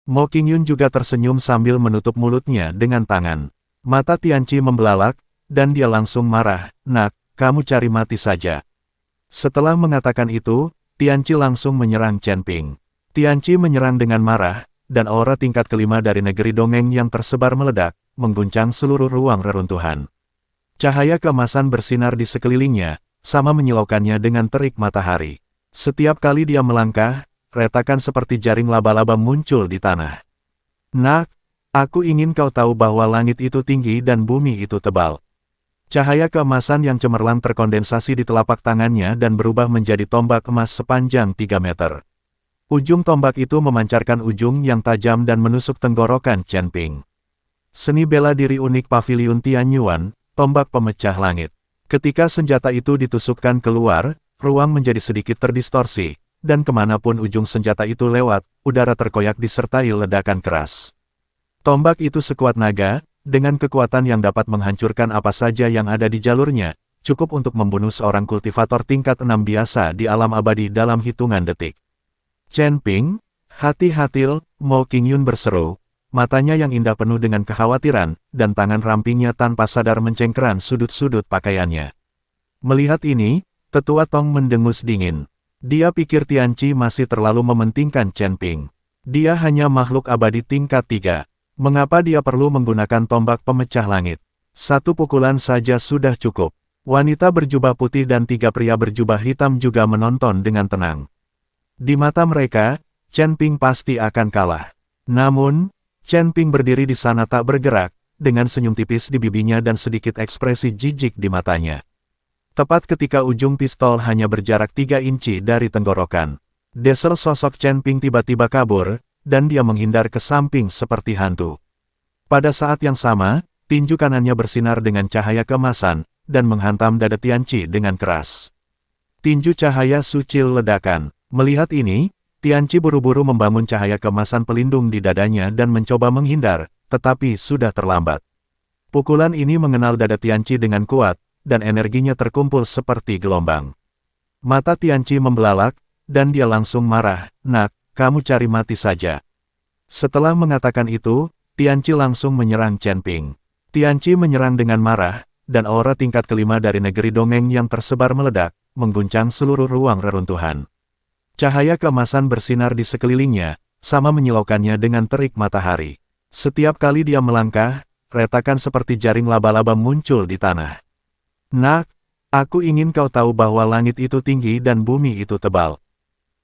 Mo Qingyun juga tersenyum sambil menutup mulutnya dengan tangan. Mata Tianqi membelalak, dan dia langsung marah, "Nak, kamu cari mati saja." Setelah mengatakan itu, Tianqi langsung menyerang Chen Ping. Tianqi menyerang dengan marah, dan aura tingkat kelima dari negeri dongeng yang tersebar meledak, mengguncang seluruh ruang reruntuhan. Cahaya keemasan bersinar di sekelilingnya, sama menyilaukannya dengan terik matahari. Setiap kali dia melangkah, retakan seperti jaring laba-laba muncul di tanah. "Nak, aku ingin kau tahu bahwa langit itu tinggi dan bumi itu tebal." Cahaya keemasan yang cemerlang terkondensasi di telapak tangannya dan berubah menjadi tombak emas sepanjang 3 meter. Ujung tombak itu memancarkan ujung yang tajam dan menusuk tenggorokan Chen Ping. Seni bela diri unik Paviliun Tianyuan, tombak pemecah langit. Ketika senjata itu ditusukkan keluar, ruang menjadi sedikit terdistorsi, dan kemanapun ujung senjata itu lewat, udara terkoyak disertai ledakan keras. Tombak itu sekuat naga, dengan kekuatan yang dapat menghancurkan apa saja yang ada di jalurnya, cukup untuk membunuh seorang kultivator tingkat 6 biasa di alam abadi dalam hitungan detik. "Chen Ping, hati-hati!" Mo Qingyun berseru, matanya yang indah penuh dengan kekhawatiran, dan tangan rampingnya tanpa sadar mencengkeram sudut-sudut pakaiannya. Melihat ini, Tetua Tong mendengus dingin. Dia pikir Tianqi masih terlalu mementingkan Chen Ping. Dia hanya makhluk abadi tingkat 3. Mengapa dia perlu menggunakan tombak pemecah langit? Satu pukulan saja sudah cukup. Wanita berjubah putih dan 3 pria berjubah hitam juga menonton dengan tenang. Di mata mereka, Chen Ping pasti akan kalah. Namun, Chen Ping berdiri di sana tak bergerak, dengan senyum tipis di bibinya dan sedikit ekspresi jijik di matanya. Tepat ketika ujung pistol hanya berjarak 3 inci dari tenggorokan, desel sosok Chen Ping tiba-tiba kabur, dan dia menghindar ke samping seperti hantu. Pada saat yang sama, tinju kanannya bersinar dengan cahaya keemasan, dan menghantam dada Tianqi dengan keras. Tinju cahaya sucil ledakan. Melihat ini, Tianqi buru-buru membangun cahaya keemasan pelindung di dadanya dan mencoba menghindar, tetapi sudah terlambat. Pukulan ini mengenal dada Tianqi dengan kuat, dan energinya terkumpul seperti gelombang. Mata Tianqi membelalak, dan dia langsung marah, "Nak, kamu cari mati saja." Setelah mengatakan itu, Tianqi langsung menyerang Chen Ping. Tianqi menyerang dengan marah, dan aura tingkat kelima dari negeri dongeng yang tersebar meledak, mengguncang seluruh ruang reruntuhan. Cahaya keemasan bersinar di sekelilingnya, sama menyilaukannya dengan terik matahari. Setiap kali dia melangkah, retakan seperti jaring laba-laba muncul di tanah. "Nak, aku ingin kau tahu bahwa langit itu tinggi dan bumi itu tebal."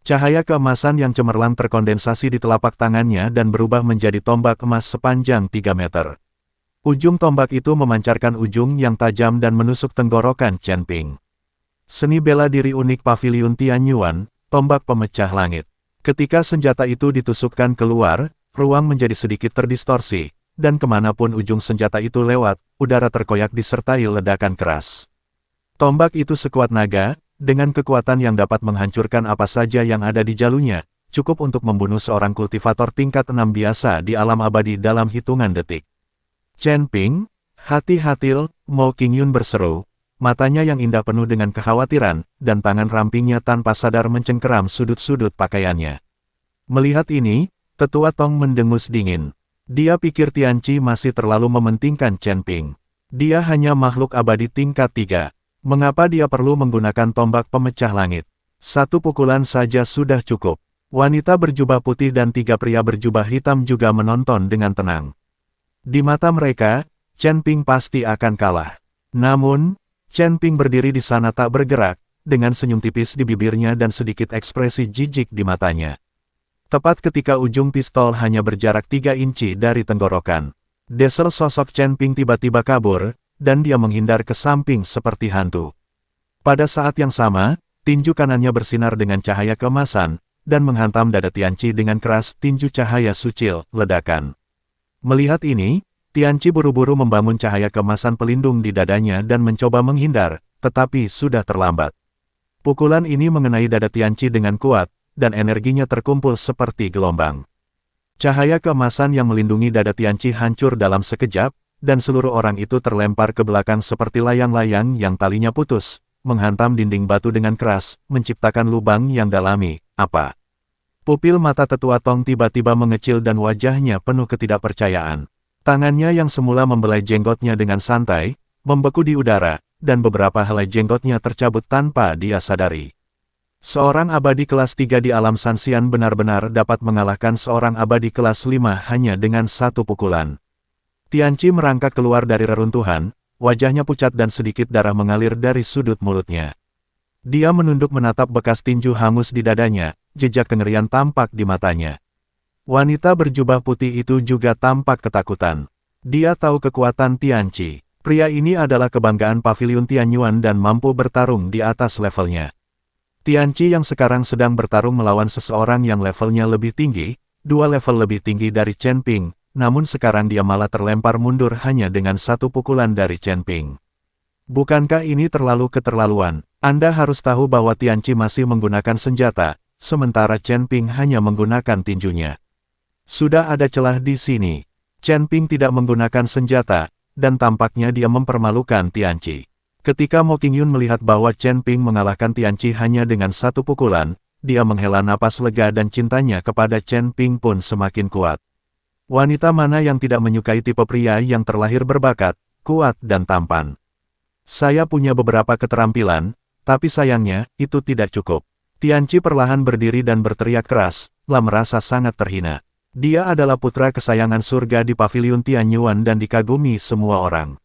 Cahaya keemasan yang cemerlang terkondensasi di telapak tangannya dan berubah menjadi tombak emas sepanjang 3 meter. Ujung tombak itu memancarkan ujung yang tajam dan menusuk tenggorokan Chen Ping. Seni bela diri unik Paviliun Tianyuan, tombak pemecah langit. Ketika senjata itu ditusukkan keluar, ruang menjadi sedikit terdistorsi, dan kemanapun ujung senjata itu lewat, udara terkoyak disertai ledakan keras. Tombak itu sekuat naga, dengan kekuatan yang dapat menghancurkan apa saja yang ada di jalurnya, cukup untuk membunuh seorang kultivator tingkat 6 biasa di alam abadi dalam hitungan detik. "Chen Ping, hati-hati!" Mo Qingyun berseru, matanya yang indah penuh dengan kekhawatiran, dan tangan rampingnya tanpa sadar mencengkeram sudut-sudut pakaiannya. Melihat ini, Tetua Tong mendengus dingin. Dia pikir Tianqi masih terlalu mementingkan Chen Ping. Dia hanya makhluk abadi tingkat 3. Mengapa dia perlu menggunakan tombak pemecah langit? Satu pukulan saja sudah cukup. Wanita berjubah putih dan 3 pria berjubah hitam juga menonton dengan tenang. Di mata mereka, Chen Ping pasti akan kalah. Namun, Chen Ping berdiri di sana tak bergerak, dengan senyum tipis di bibirnya dan sedikit ekspresi jijik di matanya. Tepat ketika ujung pistol hanya berjarak 3 inci dari tenggorokan, desel sosok Chen Ping tiba-tiba kabur, dan dia menghindar ke samping seperti hantu. Pada saat yang sama, tinju kanannya bersinar dengan cahaya keemasan, dan menghantam dada Tianqi dengan keras tinju cahaya sucil, ledakan. Melihat ini, Tianqi buru-buru membangun cahaya keemasan pelindung di dadanya dan mencoba menghindar, tetapi sudah terlambat. Pukulan ini mengenai dada Tianqi dengan kuat, dan energinya terkumpul seperti gelombang. Cahaya keemasan yang melindungi dada Tianqi hancur dalam sekejap, dan seluruh orang itu terlempar ke belakang seperti layang-layang yang talinya putus, menghantam dinding batu dengan keras, menciptakan lubang yang dalami. "Apa Pupil mata tetua Tong tiba-tiba mengecil dan wajahnya penuh ketidakpercayaan. Tangannya yang semula membelai jenggotnya dengan santai, membeku di udara, dan beberapa helai jenggotnya tercabut tanpa dia sadari. Seorang abadi kelas 3 di alam Sanxian benar-benar dapat mengalahkan seorang abadi kelas 5 hanya dengan satu pukulan. Tianqi merangkak keluar dari reruntuhan, wajahnya pucat dan sedikit darah mengalir dari sudut mulutnya. Dia menunduk menatap bekas tinju hangus di dadanya, jejak kengerian tampak di matanya. Wanita berjubah putih itu juga tampak ketakutan. Dia tahu kekuatan Tianqi. Pria ini adalah kebanggaan Paviliun Tianyuan dan mampu bertarung di atas levelnya. Tianqi yang sekarang sedang bertarung melawan seseorang yang levelnya lebih tinggi, 2 level lebih tinggi dari Chen Ping, namun sekarang dia malah terlempar mundur hanya dengan satu pukulan dari Chen Ping. Bukankah ini terlalu keterlaluan? Anda harus tahu bahwa Tianqi masih menggunakan senjata, sementara Chen Ping hanya menggunakan tinjunya. Sudah ada celah di sini. Chen Ping tidak menggunakan senjata, dan tampaknya dia mempermalukan Tianqi. Ketika Mo Qingyun melihat bahwa Chen Ping mengalahkan Tianqi hanya dengan satu pukulan, dia menghela napas lega dan cintanya kepada Chen Ping pun semakin kuat. Wanita mana yang tidak menyukai tipe pria yang terlahir berbakat, kuat dan tampan? Saya punya beberapa keterampilan, tapi sayangnya, itu tidak cukup. Tianqi perlahan berdiri dan berteriak keras, merasa sangat terhina. Dia adalah putra kesayangan surga di Paviliun Tianyuan dan dikagumi semua orang.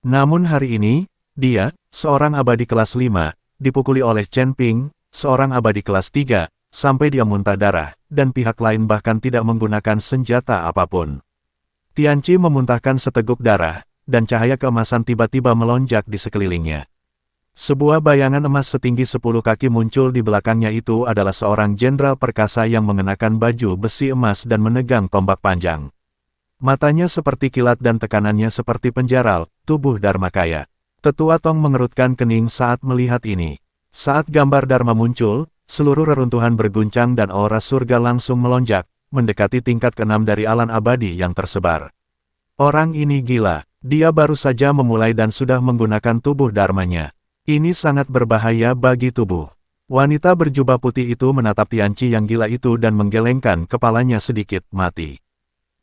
Namun hari ini, dia, seorang abadi kelas 5, dipukuli oleh Chen Ping, seorang abadi kelas 3, sampai dia muntah darah, dan pihak lain bahkan tidak menggunakan senjata apapun. Tianqi memuntahkan seteguk darah, dan cahaya keemasan tiba-tiba melonjak di sekelilingnya. Sebuah bayangan emas setinggi 10 kaki muncul di belakangnya. Itu adalah seorang jenderal perkasa yang mengenakan baju besi emas dan menegang tombak panjang. Matanya seperti kilat dan tekanannya seperti penjaral, tubuh Dharmakaya. Tetua Tong mengerutkan kening saat melihat ini. Saat gambar Dharma muncul, seluruh reruntuhan berguncang dan aura surga langsung melonjak, mendekati tingkat ke-6 dari alam abadi yang tersebar. Orang ini gila, dia baru saja memulai dan sudah menggunakan tubuh Dharmanya. Ini sangat berbahaya bagi tubuh. Wanita berjubah putih itu menatap Tianqi yang gila itu dan menggelengkan kepalanya sedikit, mati.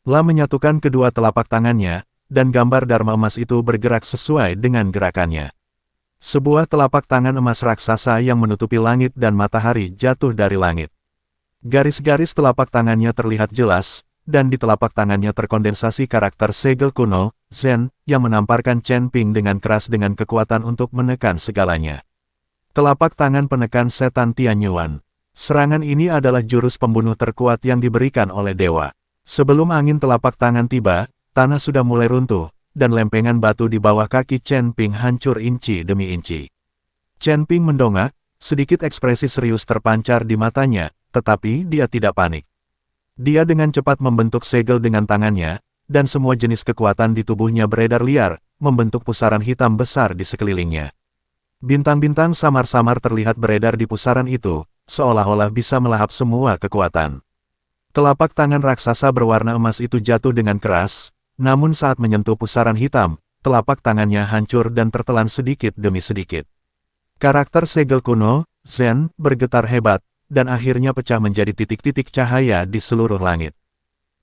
La menyatukan kedua telapak tangannya, dan gambar Dharma emas itu bergerak sesuai dengan gerakannya. Sebuah telapak tangan emas raksasa yang menutupi langit dan matahari jatuh dari langit. Garis-garis telapak tangannya terlihat jelas, dan di telapak tangannya terkondensasi karakter segel kuno, Zen, yang menamparkan Chen Ping dengan keras dengan kekuatan untuk menekan segalanya. Telapak tangan penekan setan Tianyuan. Serangan ini adalah jurus pembunuh terkuat yang diberikan oleh dewa. Sebelum angin telapak tangan tiba, tanah sudah mulai runtuh, dan lempengan batu di bawah kaki Chen Ping hancur inci demi inci. Chen Ping mendongak, sedikit ekspresi serius terpancar di matanya, tetapi dia tidak panik. Dia dengan cepat membentuk segel dengan tangannya, dan semua jenis kekuatan di tubuhnya beredar liar, membentuk pusaran hitam besar di sekelilingnya. Bintang-bintang samar-samar terlihat beredar di pusaran itu, seolah-olah bisa melahap semua kekuatan. Telapak tangan raksasa berwarna emas itu jatuh dengan keras, namun saat menyentuh pusaran hitam, telapak tangannya hancur dan tertelan sedikit demi sedikit. Karakter segel kuno, Zen, bergetar hebat, dan akhirnya pecah menjadi titik-titik cahaya di seluruh langit.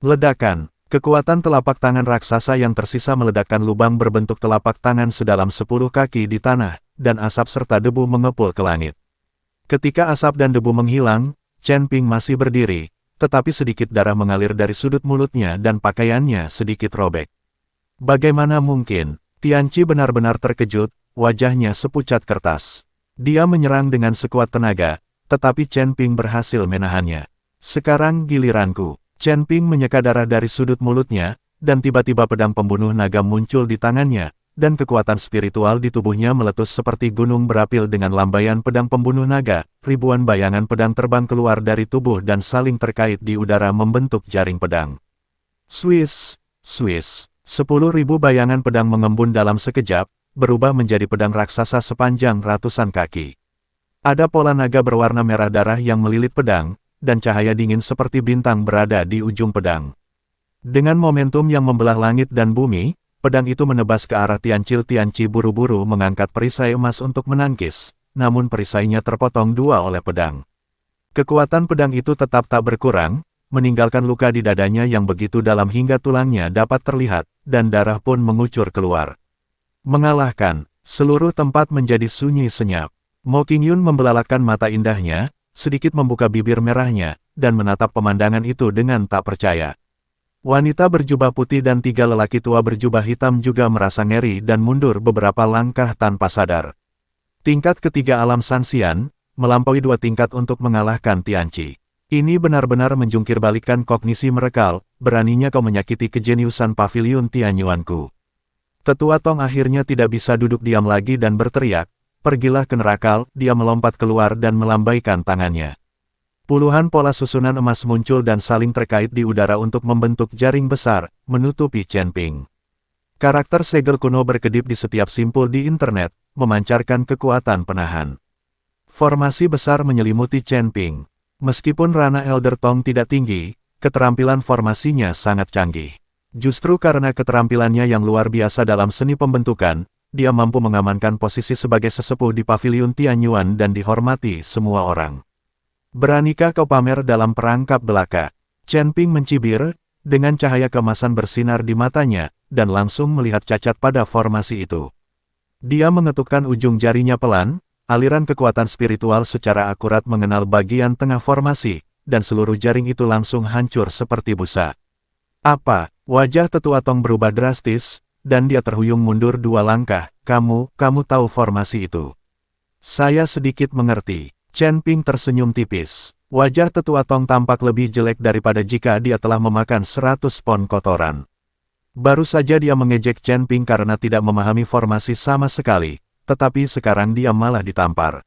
Ledakan. Kekuatan telapak tangan raksasa yang tersisa meledakkan lubang berbentuk telapak tangan sedalam 10 kaki di tanah, dan asap serta debu mengepul ke langit. Ketika asap dan debu menghilang, Chen Ping masih berdiri, tetapi sedikit darah mengalir dari sudut mulutnya dan pakaiannya sedikit robek. Bagaimana mungkin? Tianqi benar-benar terkejut, wajahnya sepucat kertas. Dia menyerang dengan sekuat tenaga, tetapi Chen Ping berhasil menahannya. Sekarang giliranku. Chen Ping menyeka darah dari sudut mulutnya, dan tiba-tiba pedang pembunuh naga muncul di tangannya, dan kekuatan spiritual di tubuhnya meletus seperti gunung berapil dengan lambaian pedang pembunuh naga. Ribuan bayangan pedang terbang keluar dari tubuh dan saling terkait di udara membentuk jaring pedang. Swiss, Swiss. 10.000 bayangan pedang mengembun dalam sekejap, berubah menjadi pedang raksasa sepanjang ratusan kaki. Ada pola naga berwarna merah darah yang melilit pedang, dan cahaya dingin seperti bintang berada di ujung pedang. Dengan momentum yang membelah langit dan bumi, pedang itu menebas ke arah Tianqi buru-buru mengangkat perisai emas untuk menangkis, namun perisainya terpotong dua oleh pedang. Kekuatan pedang itu tetap tak berkurang, meninggalkan luka di dadanya yang begitu dalam hingga tulangnya dapat terlihat, dan darah pun mengucur keluar. Mengalahkan, seluruh tempat menjadi sunyi senyap. Mo Qingyun membelalakkan mata indahnya, sedikit membuka bibir merahnya, dan menatap pemandangan itu dengan tak percaya. Wanita berjubah putih dan 3 lelaki tua berjubah hitam juga merasa ngeri dan mundur beberapa langkah tanpa sadar. Tingkat ketiga alam Sanxian, melampaui 2 tingkat untuk mengalahkan Tianqi. Ini benar-benar menjungkir balikan kognisi merekal, beraninya kau menyakiti kejeniusan paviliun Tianyuanku. Tetua Tong akhirnya tidak bisa duduk diam lagi dan berteriak, pergilah ke neraka. Dia melompat keluar dan melambaikan tangannya. Puluhan pola susunan emas muncul dan saling terkait di udara untuk membentuk jaring besar, menutupi Chen Ping. Karakter segel kuno berkedip di setiap simpul di internet, memancarkan kekuatan penahan. Formasi besar menyelimuti Chen Ping. Meskipun Rana Elder Tong tidak tinggi, keterampilan formasinya sangat canggih. Justru karena keterampilannya yang luar biasa dalam seni pembentukan, dia mampu mengamankan posisi sebagai sesepuh di paviliun Tianyuan dan dihormati semua orang. Beranikah kau pamer dalam perangkap belaka? Chen Ping mencibir, dengan cahaya keemasan bersinar di matanya, dan langsung melihat cacat pada formasi itu. Dia mengetukkan ujung jarinya pelan, aliran kekuatan spiritual secara akurat mengenal bagian tengah formasi, dan seluruh jaring itu langsung hancur seperti busa. Apa? Wajah Tetua Tong berubah drastis, dan dia terhuyung mundur 2 langkah. Kamu tahu formasi itu. Saya sedikit mengerti. Chen Ping tersenyum tipis. Wajah Tetua Tong tampak lebih jelek daripada jika dia telah memakan 100 pon kotoran. Baru saja dia mengejek Chen Ping karena tidak memahami formasi sama sekali. Tetapi sekarang dia malah ditampar.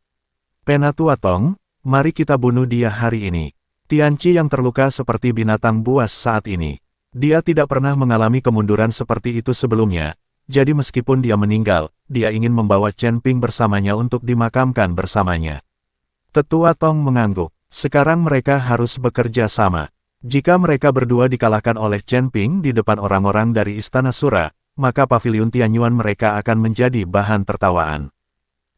Penatua Tong, mari kita bunuh dia hari ini. Tianqi yang terluka seperti binatang buas saat ini. Dia tidak pernah mengalami kemunduran seperti itu sebelumnya, jadi meskipun dia meninggal, dia ingin membawa Chen Ping bersamanya untuk dimakamkan bersamanya. Tetua Tong mengangguk. Sekarang mereka harus bekerja sama. Jika mereka berdua dikalahkan oleh Chen Ping di depan orang-orang dari Istana Sura, maka paviliun Tianyuan mereka akan menjadi bahan tertawaan.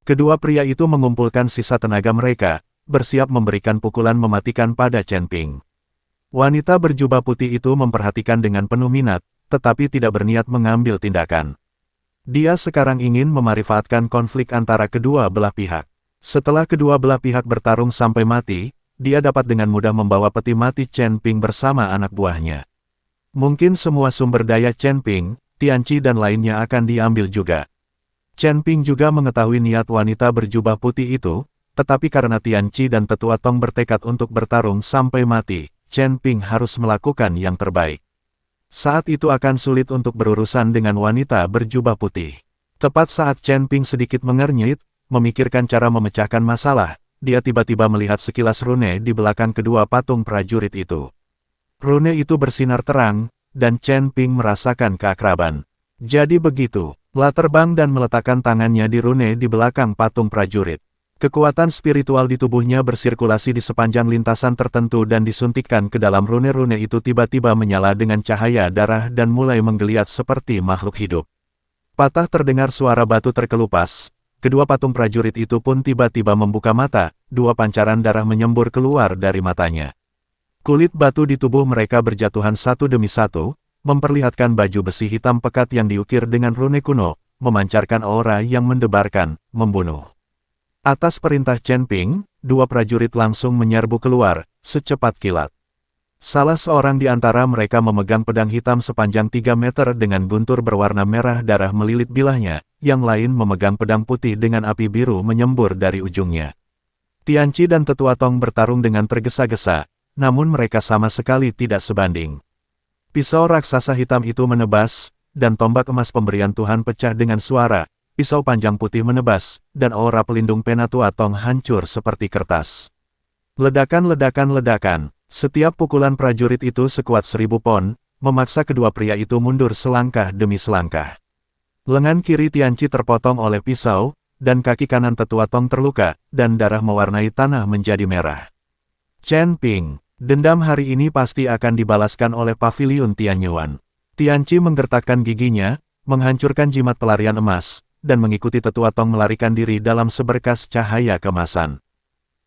Kedua pria itu mengumpulkan sisa tenaga mereka, bersiap memberikan pukulan mematikan pada Chen Ping. Wanita berjubah putih itu memperhatikan dengan penuh minat, tetapi tidak berniat mengambil tindakan. Dia sekarang ingin memanfaatkan konflik antara kedua belah pihak. Setelah kedua belah pihak bertarung sampai mati, dia dapat dengan mudah membawa peti mati Chen Ping bersama anak buahnya. Mungkin semua sumber daya Chen Ping, Tianqi dan lainnya akan diambil juga. Chen Ping juga mengetahui niat wanita berjubah putih itu, tetapi karena Tianqi dan Tetua Tong bertekad untuk bertarung sampai mati, Chen Ping harus melakukan yang terbaik. Saat itu akan sulit untuk berurusan dengan wanita berjubah putih. Tepat saat Chen Ping sedikit mengernyit, memikirkan cara memecahkan masalah, dia tiba-tiba melihat sekilas rune di belakang kedua patung prajurit itu. Rune itu bersinar terang, dan Chen Ping merasakan keakraban. Jadi begitu, Lah terbang dan meletakkan tangannya di rune di belakang patung prajurit. Kekuatan spiritual di tubuhnya bersirkulasi di sepanjang lintasan tertentu dan disuntikkan ke dalam rune-rune itu tiba-tiba menyala dengan cahaya darah dan mulai menggeliat seperti makhluk hidup. Patah terdengar suara batu terkelupas, kedua patung prajurit itu pun tiba-tiba membuka mata, 2 pancaran darah menyembur keluar dari matanya. Kulit batu di tubuh mereka berjatuhan satu demi satu, memperlihatkan baju besi hitam pekat yang diukir dengan rune kuno, memancarkan aura yang mendebarkan, membunuh. Atas perintah Chen Ping, 2 prajurit langsung menyerbu keluar, secepat kilat. Salah seorang di antara mereka memegang pedang hitam sepanjang 3 meter dengan guntur berwarna merah darah melilit bilahnya, yang lain memegang pedang putih dengan api biru menyembur dari ujungnya. Tianqi dan Tetua Tong bertarung dengan tergesa-gesa, namun mereka sama sekali tidak sebanding. Pisau raksasa hitam itu menebas, dan tombak emas pemberian Tuhan pecah dengan suara, pisau panjang putih menebas, dan aura pelindung Penatua Tong hancur seperti kertas. Ledakan-ledakan-ledakan, setiap pukulan prajurit itu sekuat 1000 pon, memaksa kedua pria itu mundur selangkah demi selangkah. Lengan kiri Tianqi terpotong oleh pisau, dan kaki kanan Tetua Tong terluka, dan darah mewarnai tanah menjadi merah. Chen Ping, dendam hari ini pasti akan dibalaskan oleh paviliun Tianyuan. Tianqi menggertakkan giginya, menghancurkan jimat pelarian emas, dan mengikuti Tetua Tong melarikan diri dalam seberkas cahaya kemasan.